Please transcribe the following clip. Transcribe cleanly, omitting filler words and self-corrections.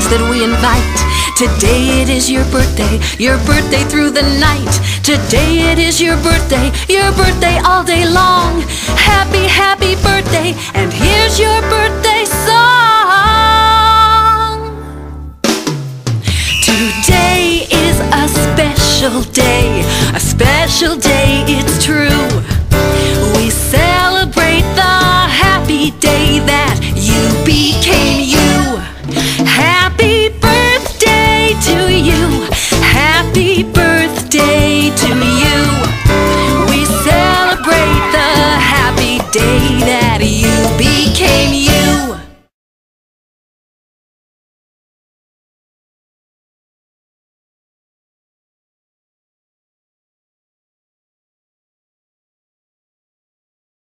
friends that we invite. Today it is your birthday through the night. Today it is your birthday all day long. Happy, happy birthday, and here's your birthday song. Today is a special day, it's true. We celebrate the happy day that you became you. Happy birthday to you. Happy birthday to you. We celebrate the happy day that